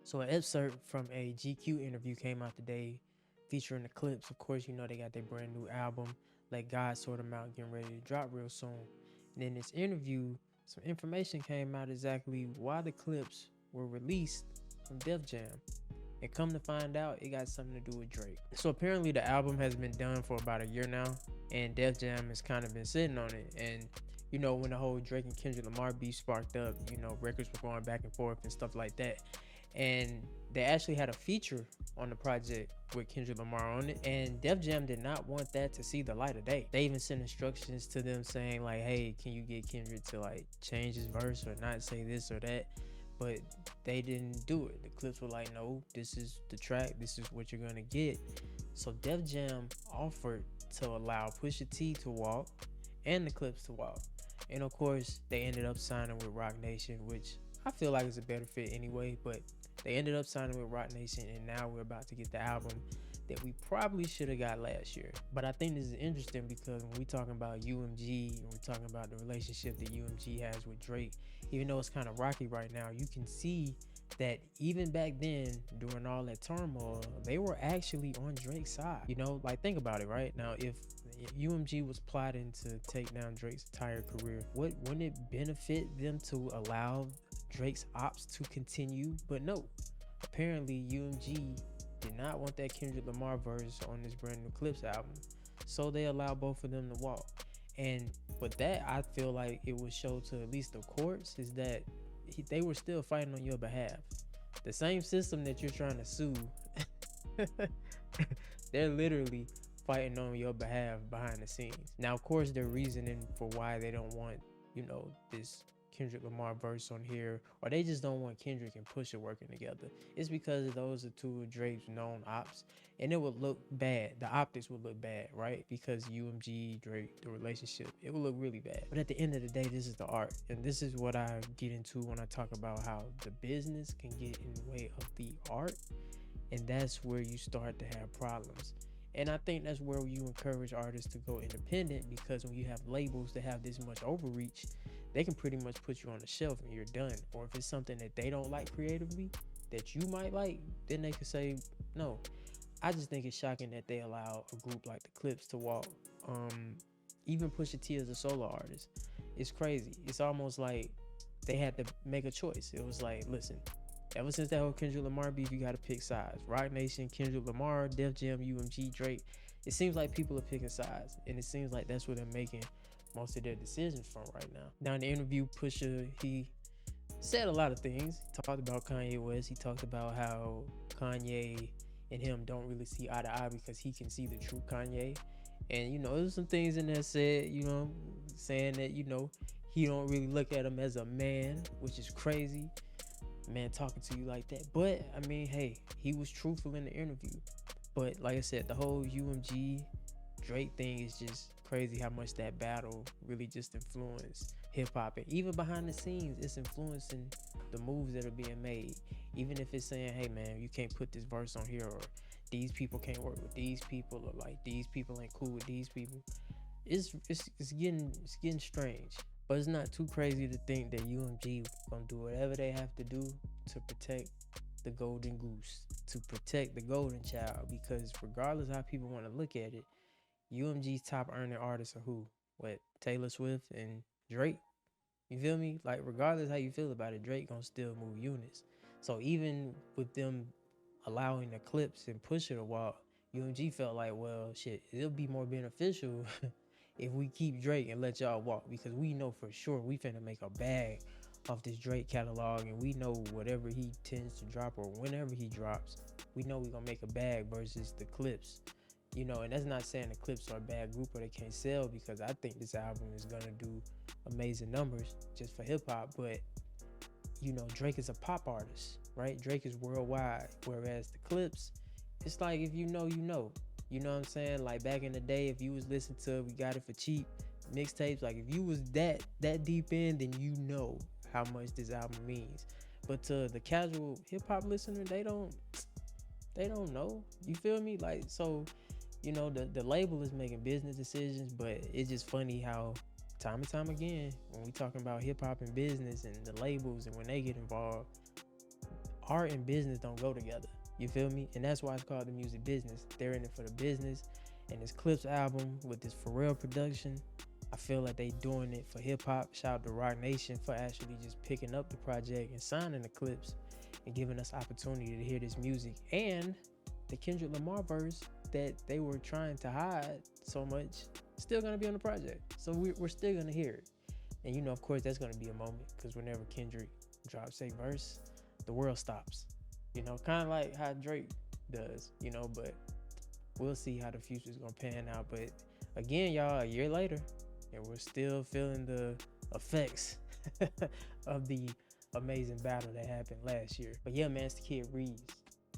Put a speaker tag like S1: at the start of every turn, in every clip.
S1: So an excerpt from a GQ interview came out today featuring the Clipse. Of course, you know they got their brand new album, Let God Sort 'Em Out, getting ready to drop real soon. And in this interview, some information came out exactly why the Clipse were released from Def Jam. And come to find out, it got something to do with Drake. So apparently the album has been done for about a year now, and Def Jam has kind of been sitting on it. And you know, when the whole Drake and Kendrick Lamar beef sparked up, you know, records were going back and forth and stuff like that. And they actually had a feature on the project with Kendrick Lamar on it, and Def Jam did not want that to see the light of day. They even sent instructions to them saying like, hey, can you get Kendrick to like change his verse or not say this or that, but they didn't do it. The Clipse were like, no, this is the track, this is what you're gonna get. So Def Jam offered to allow Pusha T to walk and the Clipse to walk, and of course they ended up signing with Roc Nation, which I feel like is a better fit anyway, but they ended up signing with Roc Nation, and now we're about to get the album that we probably should have got last year. But I think this is interesting because when we talking about UMG and we're talking about the relationship that UMG has with Drake, even though it's kind of rocky right now, you can see that even back then, during all that turmoil, they were actually on Drake's side. You know, like think about it, right? Now, if UMG was plotting to take down Drake's entire career, wouldn't it benefit them to allow Drake's ops to continue? But no, apparently UMG did not want that Kendrick Lamar verse on this brand new Clipse album, so they allowed both of them to walk. And with that, I feel like it would show to at least the courts is that they were still fighting on your behalf. The same system that you're trying to sue, they're literally fighting on your behalf behind the scenes. Now, of course, their reasoning for why they don't want, you know, this Kendrick Lamar verse on here, or they just don't want Kendrick and Pusha working together. It's because those are two of Drake's known ops, and it would look bad. The optics would look bad, right? Because UMG, Drake, the relationship, it would look really bad. But at the end of the day, this is the art, and this is what I get into when I talk about how the business can get in the way of the art, and that's where you start to have problems. And I think that's where you encourage artists to go independent, because when you have labels that have this much overreach, they can pretty much put you on the shelf and you're done. Or if it's something that they don't like creatively that you might like, then they can say no. I just think it's shocking that they allow a group like the Clipse to walk. Even Pusha T as a solo artist, it's crazy. It's almost like they had to make a choice. It was like, listen, ever since that whole Kendrick Lamar beef, you got to pick sides. Roc Nation, Kendrick Lamar, Def Jam, UMG, Drake. It seems like people are picking sides, and it seems like that's what they're making most of their decisions from right now. Now in the interview, Pusha, he said a lot of things. He talked about Kanye West. He talked about how Kanye and him don't really see eye to eye because he can see the true Kanye. And, you know, there's some things in there said, you know, saying that, you know, he don't really look at him as a man, which is crazy. Man talking to you like that. But, I mean, hey, he was truthful in the interview. But, like I said, the whole UMG Drake thing is just crazy how much that battle really just influenced hip-hop. And even behind the scenes, it's influencing the moves that are being made. Even if it's saying, hey man, you can't put this verse on here, or these people can't work with these people, or like these people ain't cool with these people. It's getting strange. But it's not too crazy to think that UMG gonna do whatever they have to do to protect the golden goose, to protect the golden child, because regardless how people want to look at it, UMG's top earning artists are who? What? Taylor Swift and Drake. You feel me? Like, regardless how you feel about it, Drake gonna still move units. So even with them allowing the Clipse and Pusha to walk, UMG felt like, well, shit, it'll be more beneficial if we keep Drake and let y'all walk, because we know for sure we finna make a bag off this Drake catalog, and we know whatever he tends to drop or whenever he drops, we know we gonna make a bag versus the Clipse. You know, and that's not saying the Clipse are a bad group or they can't sell, because I think this album is gonna do amazing numbers just for hip hop. But you know, Drake is a pop artist, right? Drake is worldwide, whereas the Clipse, it's like if you know, you know. You know what I'm saying? Like back in the day, if you was listening to We Got It For Cheap mixtapes, like if you was that deep in, then you know how much this album means. But to the casual hip hop listener, they don't know. You feel me? Like, so, you know, the label is making business decisions, but it's just funny how time and time again, when we talking about hip hop and business and the labels and when they get involved, art and business don't go together. You feel me? And that's why it's called the music business. They're in it for the business. And this Clipse album with this Pharrell production, I feel like they doing it for hip hop. Shout out to Rock Nation for actually just picking up the project and signing the Clipse and giving us opportunity to hear this music. And the Kendrick Lamar verse that they were trying to hide so much, still gonna be on the project. So we're still gonna hear it. And you know, of course, that's gonna be a moment, because whenever Kendrick drops a verse, the world stops. You know, kind of like how Drake does, you know, but we'll see how the future is gonna pan out. But again, y'all, a year later, and we're still feeling the effects of the amazing battle that happened last year. But yeah, man, it's the kid Ríez.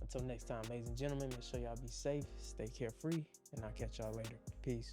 S1: Until next time, ladies and gentlemen, make sure y'all be safe, stay carefree, and I'll catch y'all later. Peace.